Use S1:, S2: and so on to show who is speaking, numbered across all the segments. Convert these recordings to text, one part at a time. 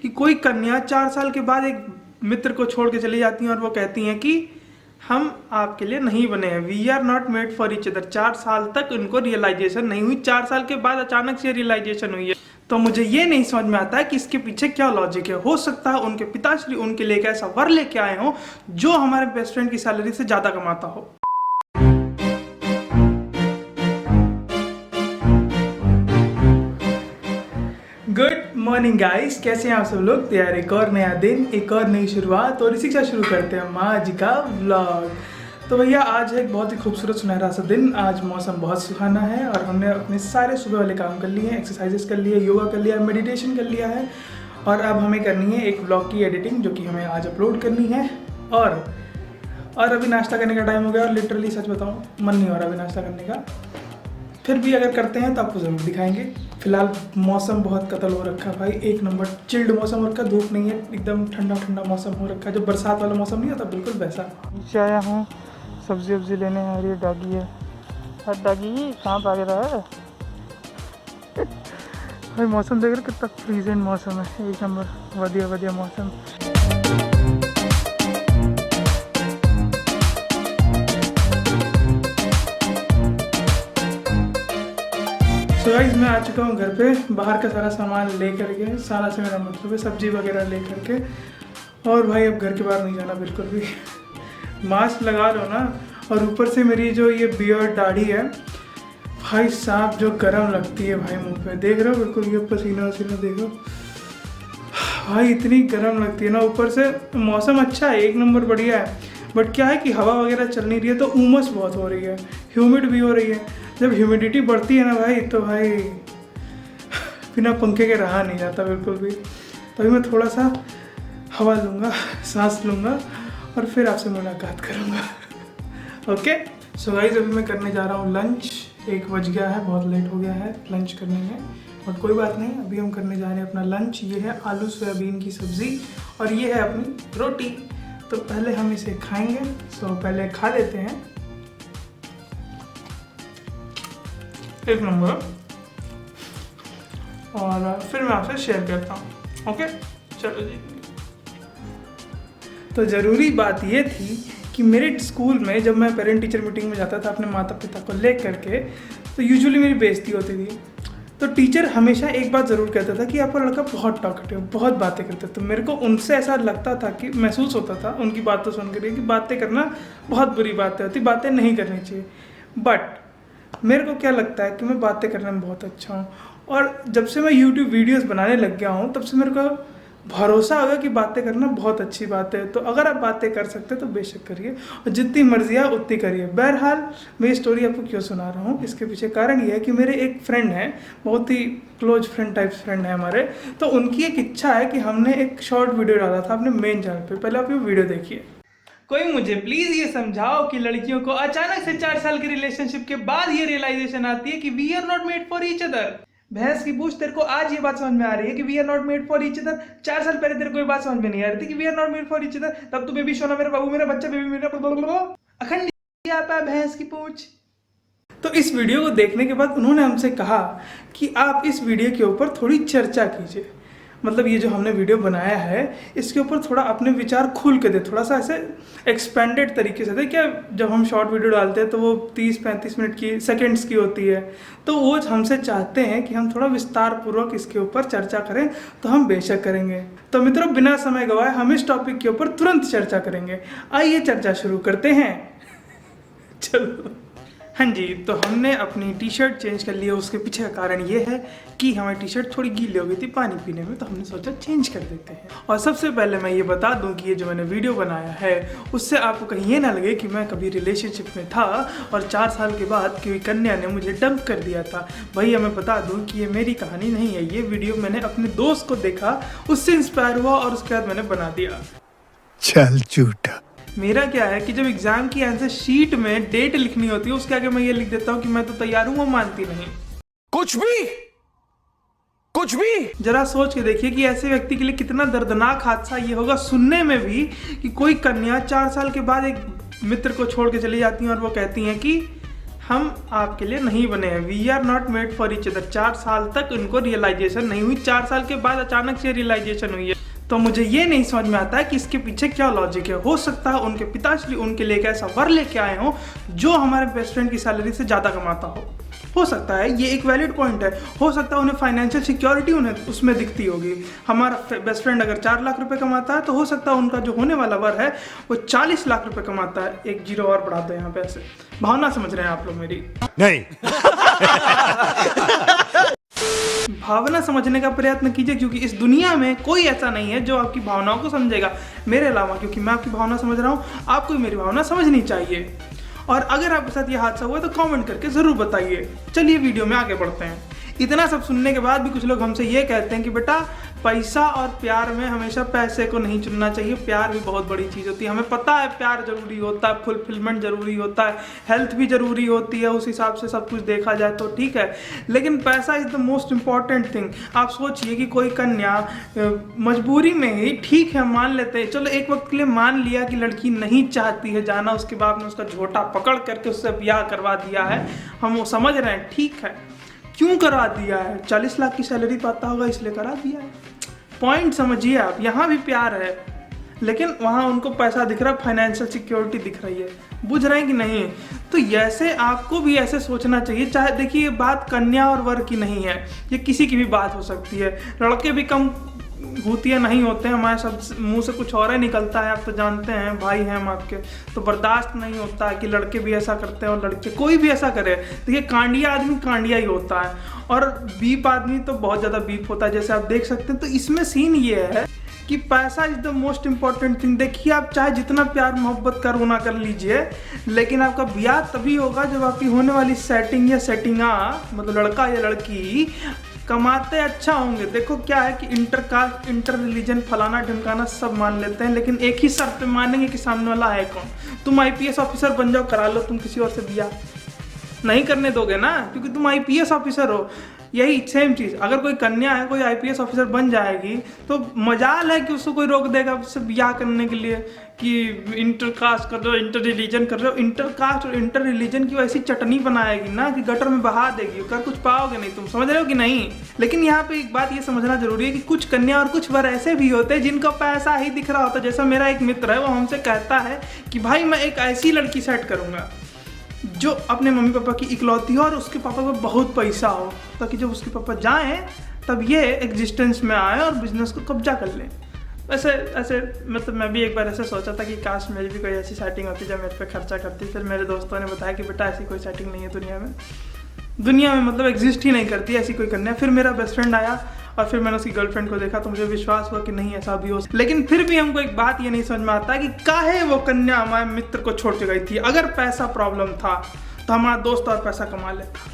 S1: कि कोई कन्या 4 साल के बाद एक मित्र को छोड़ के चली जाती हैं और वो कहती हैं कि हम आपके लिए नहीं बने हैं, we are not made for each other. 4 साल तक उनको रियलाइजेशन नहीं हुई, 4 साल के बाद अचानक से रियलाइजेशन हुई है। तो मुझे ये नहीं समझ में आता है कि इसके पीछे क्या लॉजिक है। हो सकता है उनके पिताश्री उनके लिए एक ऐसा वर लेके आए हो जो हमारे बेस्ट फ्रेंड की सैलरी से ज़्यादा कमाता हो। गुड मॉर्निंग गाइस, कैसे हैं आप सब लोग। तैयार एक और नया दिन, एक और नई शुरुआत, और इसी के साथ शुरू करते हैं हम आज का व्लॉग। तो भैया आज है एक बहुत ही खूबसूरत सुनहरा सा दिन। आज मौसम बहुत सुहाना है और हमने अपने सारे सुबह वाले काम कर लिए हैं, एक्सरसाइजेस कर लिए, योगा कर लिया, मेडिटेशन कर लिया है। और अब हमें करनी है एक व्लॉग की एडिटिंग जो कि हमें आज अपलोड करनी है। और अभी नाश्ता करने का टाइम हो गया और लिटरली सच बताऊँ मन नहीं हो रहा अभी नाश्ता करने का। फिर भी अगर करते हैं तो आपको ज़रूर दिखाएंगे। फिलहाल मौसम बहुत कतल हो रखा है भाई, एक नंबर चिल्ड मौसम हो रखा, धूप नहीं है, एकदम ठंडा ठंडा मौसम हो रखा है, जो बरसात वाला मौसम नहीं होता बिल्कुल वैसा। नीचे आया हूँ सब्जी वब्जी लेने, और ये डॉगी है। और डॉगी कहाँ भाग रहा है भाई। मौसम देख रहे कितना प्लीजेंट मौसम है, एक नंबर बढ़िया बढ़िया मौसम। तो गाइस मैं आ चुका हूँ घर पे, बाहर का सारा सामान ले करके, सारा से मेरा मतलब है सब्जी वगैरह ले करके। और भाई अब घर के बाहर नहीं जाना बिल्कुल भी। मास्क लगा लो ना, और ऊपर से मेरी जो ये बियर्ड दाढ़ी है भाई साहब जो गर्म लगती है भाई मुंह पे, देख रहे हो बिल्कुल ये पसीना वसीना देखो भाई, इतनी गर्म लगती है ना। ऊपर से मौसम अच्छा है, एक नंबर बढ़िया है, बट क्या है कि हवा वगैरह चल नहीं रही है तो उमस बहुत हो रही है, ह्यूमिड भी हो रही है। जब ह्यूमिडिटी बढ़ती है ना भाई तो भाई बिना पंखे के रहा नहीं जाता बिल्कुल भी। तो अभी मैं थोड़ा सा हवा लूँगा, सांस लूँगा और फिर आपसे मुलाकात करूँगा। ओके सो गाइस अभी मैं करने जा रहा हूँ लंच। 1 बज गया है, बहुत लेट हो गया है लंच करने में, बट कोई बात नहीं, अभी हम करने जा रहे हैं अपना लंच। ये है आलू सोयाबीन की सब्ज़ी और ये है अपनी रोटी। तो पहले हम इसे खाएंगे, सो पहले खा लेते हैं। एक नंबर, और फिर मैं आपसे शेयर करता हूँ। ओके चलो जी। तो ज़रूरी बात ये थी कि मेरे स्कूल में जब मैं पेरेंट टीचर मीटिंग में जाता था अपने माता पिता को ले करके, तो यूजुअली मेरी बेइज्जती होती थी। तो टीचर हमेशा एक बात ज़रूर कहता था कि आपका लड़का बहुत टॉकटिव, बहुत बातें करता है। तो मेरे को उनसे ऐसा लगता था कि महसूस होता था उनकी बातों सुन कर कि बातें करना बहुत बुरी बातें होती, बातें नहीं करनी चाहिए। बट मेरे को क्या लगता है कि मैं बातें करने में बहुत अच्छा हूँ, और जब से मैं YouTube वीडियोस बनाने लग गया हूँ तब से मेरे को भरोसा होगा कि बातें करना बहुत अच्छी बात है। तो अगर आप बातें कर सकते हैं तो बेशक करिए, और जितनी मर्जी है उतनी करिए। बहरहाल मैं ये स्टोरी आपको क्यों सुना रहा हूँ, इसके पीछे कारण ये है कि मेरे एक फ्रेंड हैं, बहुत ही क्लोज फ्रेंड टाइप फ्रेंड है हमारे। तो उनकी एक इच्छा है कि हमने एक शॉर्ट वीडियो डाला था अपने मेन चैनल पर, पहले आप ये वीडियो देखिए। कोई मुझे प्लीज ये समझाओ कि लड़कियों को अचानक से 4 साल की रिलेशनशिप के बाद ये रियलाइजेशन आती है कि we are not made for each other. भैंस की पूछ, तेरे को आज ये बात समझ में आ रही है कि we are not made for each other. 4 साल पहले तेरे को ये बात समझ में नहीं आ रही थी कि we are not made for each other. तब तू बेबी सोना, मेरा बाबू, मेरा बच्चा, बेबी मेरा अखंड आता भैंस की पूछ। तो इस वीडियो को देखने के बाद उन्होंने हमसे कहा कि आप इस वीडियो के ऊपर थोड़ी चर्चा कीजिए, मतलब ये जो हमने वीडियो बनाया है इसके ऊपर थोड़ा अपने विचार खुल के दे, थोड़ा सा ऐसे एक्सपेंडेड तरीके से दे। क्या जब हम शॉर्ट वीडियो डालते हैं तो वो 30-35 मिनट की, सेकंड्स की होती है, तो वो हमसे चाहते हैं कि हम थोड़ा विस्तार पूर्वक इसके ऊपर चर्चा करें, तो हम बेशक करेंगे। तो मित्रों बिना समय गवाए हम इस टॉपिक के ऊपर तुरंत चर्चा करेंगे। आइए चर्चा शुरू करते हैं। चलो हाँ जी, तो हमने अपनी टी शर्ट चेंज कर ली है। उसके पीछे का कारण ये है कि हमारी टी शर्ट थोड़ी गीली हो गई थी पानी पीने में, तो हमने सोचा चेंज कर देते हैं। और सबसे पहले मैं ये बता दूं कि ये जो मैंने वीडियो बनाया है उससे आपको कहीं ये ना लगे कि मैं कभी रिलेशनशिप में था और 4 साल के बाद कोई कन्या ने मुझे डंप कर दिया था। भैया मैं बता दूँ कि ये मेरी कहानी नहीं है, ये वीडियो मैंने अपने दोस्त को देखा, उससे इंस्पायर हुआ और उसके बाद मैंने बना दिया।
S2: चल झूठा।
S1: मेरा क्या है कि जब एग्जाम की आंसर शीट में डेट लिखनी होती है उसके आगे मैं ये लिख देता हूँ कि मैं तो तैयार हूँ, वो मानती नहीं। कुछ भी जरा सोच के देखिए कि ऐसे व्यक्ति के लिए कितना दर्दनाक हादसा ये होगा सुनने में भी कि कोई कन्या 4 साल के बाद एक मित्र को छोड़ के चली जाती है और वो कहती हैं कि हम आपके लिए नहीं बने हैं, we are not made for each other. 4 साल तक उनको रियलाइजेशन नहीं हुई, 4 साल के बाद अचानक से रियलाइजेशन हुई है। तो मुझे ये नहीं समझ में आता है कि इसके पीछे क्या लॉजिक है। हो सकता है उनके पिताश्री उनके लिए एक ऐसा वर लेके आए हो जो हमारे बेस्ट फ्रेंड की सैलरी से ज़्यादा कमाता हो सकता है, ये एक वैलिड पॉइंट है। हो सकता है उन्हें फाइनेंशियल सिक्योरिटी उन्हें उसमें दिखती होगी। हमारा बेस्ट फ्रेंड अगर 4 लाख रुपए कमाता है तो हो सकता है उनका जो होने वाला वर है वो 40 लाख रुपए कमाता है। एक जीरो और बढ़ा दो यहाँ पे, ऐसे भावना समझ रहे हैं आप लोग मेरी?
S2: नहीं।
S1: भावना समझने का प्रयत्न कीजिए, क्योंकि इस दुनिया में कोई ऐसा नहीं है जो आपकी भावनाओं को समझेगा मेरे अलावा। क्योंकि मैं आपकी भावना समझ रहा हूँ, आपको मेरी भावना समझनी चाहिए। और अगर आपके साथ ये हादसा हुआ तो कमेंट करके ज़रूर बताइए। चलिए वीडियो में आगे बढ़ते हैं। इतना सब सुनने के बाद भी कुछ लोग हमसे ये कहते हैं कि बेटा पैसा और प्यार में हमेशा पैसे को नहीं चुनना चाहिए, प्यार भी बहुत बड़ी चीज़ होती है। हमें पता है प्यार जरूरी होता है, फुलफिलमेंट जरूरी होता है, हेल्थ भी जरूरी होती है, उस हिसाब से सब कुछ देखा जाए तो ठीक है। लेकिन पैसा is the most important thing. आप सोचिए कि कोई कन्या मजबूरी में ही, ठीक है मान लेते हैं, चलो एक वक्त के लिए मान लिया कि लड़की नहीं चाहती है जाना, उसके बाद में उसका झोटा पकड़ करके उससे ब्याह करवा दिया है, हम वो समझ रहे हैं, ठीक है। क्यों करवा दिया है? 40 लाख की सैलरी पाता होगा इसलिए करा दिया है। पॉइंट समझिए आप, यहाँ भी प्यार है लेकिन वहाँ उनको पैसा दिख रहा है, फाइनेंशियल सिक्योरिटी दिख रही है। बुझ रहे हैं कि नहीं? तो ऐसे आपको भी ऐसे सोचना चाहिए। चाहे देखिए ये बात कन्या और वर की नहीं है, ये किसी की भी बात हो सकती है। लड़के भी कम भूतिया नहीं होते हैं, हमारे सब मुंह से कुछ और ही निकलता है, आप तो जानते हैं, भाई हैं हम आपके, तो बर्दाश्त नहीं होता है कि लड़के भी ऐसा करते हैं और लड़के कोई भी ऐसा करे। देखिए कांडिया आदमी कांडिया ही होता है और बीप आदमी तो बहुत ज़्यादा बीप होता है, जैसे आप देख सकते हैं। तो इसमें सीन ये है कि पैसा is the most important thing. देखिए आप चाहे जितना प्यार मोहब्बत करो ना कर लीजिए, लेकिन आपका ब्याह तभी होगा जब आपकी होने वाली सेटिंग या सेटिंगा, मतलब लड़का या लड़की कमाते अच्छा होंगे। देखो क्या है कि इंटर कास्ट, इंटर रिलीजन, फलाना ढिमकाना सब मान लेते हैं, लेकिन एक ही शर्त पे मानेंगे कि सामने वाला है कौन। तुम IPS ऑफिसर बन जाओ, करा लो तुम किसी और से ब्याह, नहीं करने दोगे ना, क्योंकि तुम IPS ऑफिसर हो। यही सेम चीज़ अगर कोई कन्या है, कोई IPS ऑफिसर बन जाएगी तो मजाल है कि उसको कोई रोक देगा उससे ब्याह करने के लिए कि इंटर कास्ट कर रहे हो, इंटर रिलीजन कर रहे हो। इंटर कास्ट और इंटर रिलीजन की वैसी चटनी बनाएगी ना कि गटर में बहा देगी, कर कुछ पाओगे नहीं। तुम समझ रहे हो कि नहीं? लेकिन यहाँ पे एक बात ये समझना जरूरी है कि कुछ कन्या और कुछ वर ऐसे भी होते हैं जिनका पैसा ही दिख रहा होता है। जैसा मेरा एक मित्र है, वो हमसे कहता है कि भाई मैं एक ऐसी लड़की सेट करूँगा जो अपने मम्मी पापा की इकलौती हो और उसके पापा को बहुत पैसा हो, ताकि जब उसके पापा जाएं तब ये एग्जिस्टेंस में आए और बिजनेस को कब्जा कर लें। वैसे ऐसे मतलब मैं भी एक बार ऐसे सोचा था कि काश मेरी भी कोई ऐसी सेटिंग होती जो मेरे पे खर्चा करती। फिर मेरे दोस्तों ने बताया कि बेटा ऐसी कोई सेटिंग नहीं है दुनिया में मतलब एग्जिस्ट ही नहीं करती ऐसी कोई कन्या। फिर मेरा बेस्ट फ्रेंड आया और फिर मैंने उसकी गर्लफ्रेंड को देखा तो मुझे विश्वास हुआ कि नहीं ऐसा भी हो। लेकिन फिर भी हमको एक बात ये नहीं समझ में आता कि काहे वो कन्या हमारे मित्र को छोड़ के गई थी। अगर पैसा प्रॉब्लम था तो हमारा दोस्त और पैसा कमा लेता,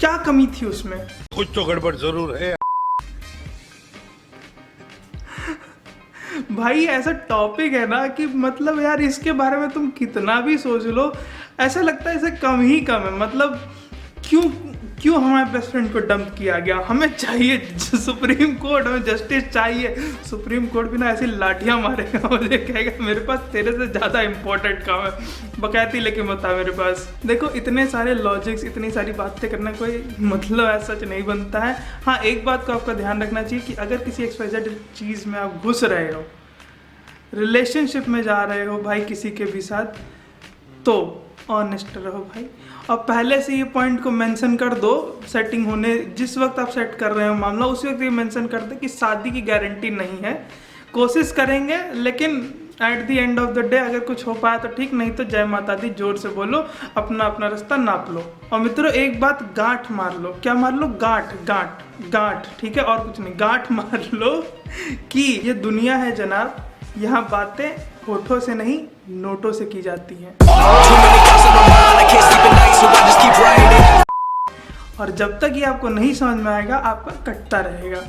S1: क्या कमी थी उसमें?
S2: कुछ तो गड़बड़ जरूर है।
S1: भाई ऐसा टॉपिक है ना कि मतलब यार इसके बारे में तुम कितना भी सोच लो, ऐसा लगता है इसे कम ही कम है। मतलब क्यों हमारे बेस्ट फ्रेंड को डंप किया गया? हमें चाहिए सुप्रीम कोर्ट, हमें जस्टिस चाहिए। सुप्रीम कोर्ट भी ना ऐसी लाठियाँ मारेगा, मुझे कहेगा मेरे पास तेरे से ज़्यादा इंपॉर्टेंट काम है, बकैती लेके मत आ मेरे पास। देखो इतने सारे लॉजिक्स, इतनी सारी बातें करना कोई मतलब ऐसा सच नहीं बनता है। हाँ एक बात को आपका ध्यान रखना चाहिए कि अगर किसी XYZ चीज़ में आप घुस रहे हो, रिलेशनशिप में जा रहे हो भाई किसी के भी साथ, तो ऑनेस्ट रहो भाई। और पहले से ये पॉइंट को मेंशन कर दो, सेटिंग होने जिस वक्त आप सेट कर रहे हो मामला, उसी वक्त ये मेंशन कर दो कि शादी की गारंटी नहीं है, कोशिश करेंगे लेकिन at the end of the day अगर कुछ हो पाया तो ठीक, नहीं तो जय माता दी जोर से बोलो, अपना अपना रास्ता नाप लो। और मित्रों एक बात गांठ मार लो। क्या मार लो? गांठ, ठीक है, और कुछ नहीं, गांठ मार लो कि ये दुनिया है जनाब, यहाँ बातें होठों से नहीं नोटों से की जाती हैं। और जब तक ये आपको नहीं समझ में आएगा आपका कटता रहेगा।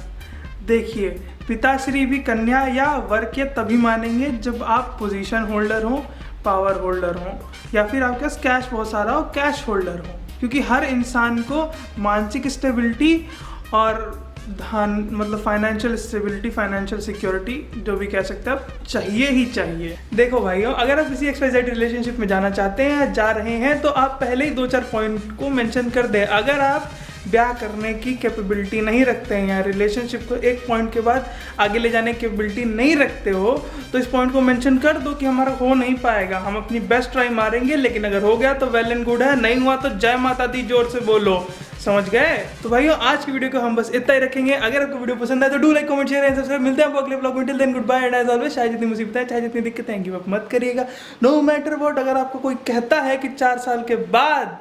S1: देखिए पिताश्री भी कन्या या वर के तभी मानेंगे जब आप पोजीशन होल्डर हो, पावर होल्डर हो, या फिर आपके पास कैश बहुत सारा हो, कैश होल्डर हो। क्योंकि हर इंसान को मानसिक स्टेबिलिटी और धान मतलब फाइनेंशियल स्टेबिलिटी, फाइनेंशियल सिक्योरिटी, जो भी कह सकते हैं आप, चाहिए ही चाहिए। देखो भाइयों, अगर आप किसी XYZ रिलेशनशिप में जाना चाहते हैं या जा रहे हैं तो आप पहले ही 2-4 पॉइंट को मेंशन कर दें। अगर आप ब्याह करने की कैपेबिलिटी नहीं रखते हैं या रिलेशनशिप को एक पॉइंट के बाद आगे ले जाने की कैपेबिलिटी नहीं रखते हो तो इस पॉइंट को मेंशन कर दो कि हमारा हो नहीं पाएगा, हम अपनी बेस्ट ट्राई मारेंगे, लेकिन अगर हो गया तो वेल एंड गुड है, नहीं हुआ तो जय माता दी जोर से बोलो। समझ गए? तो भाइयों, आज की वीडियो को हम बस इतना ही रखेंगे। अगर आपको वीडियो पसंद आए तो do like, comment, share and subscribe. मिलते हैं आपको अगले ब्लॉग में। Till then good bye and as always, चाहे जितनी मुसीबतें, चाहे जितनी दिक्कतें हैं, गिव अप मत करिएगा, नो मैटर व्हाट। अगर आपको कोई कहता है कि 4 साल के बाद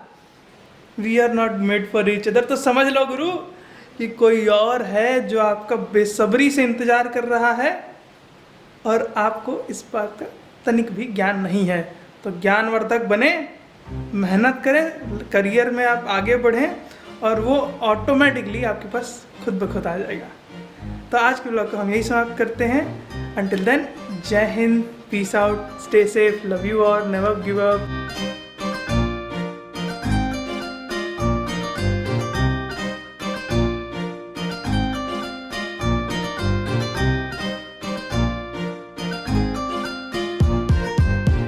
S1: we are not made for each other, तो समझ लो गुरु कि कोई और है जो आपका बेसब्री से इंतजार कर रहा है और आपको इस बात का तनिक भी ज्ञान नहीं है। तो ज्ञानवर्धक बने, मेहनत करें, करियर में आप आगे बढ़ें और वो ऑटोमेटिकली आपके पास खुद ब खुद आ जाएगा। तो आज के ब्लॉग को हम यही समाप्त करते हैं। अंटिल देन, जय Hind, peace out, stay safe, love you और नेवर गिव अप।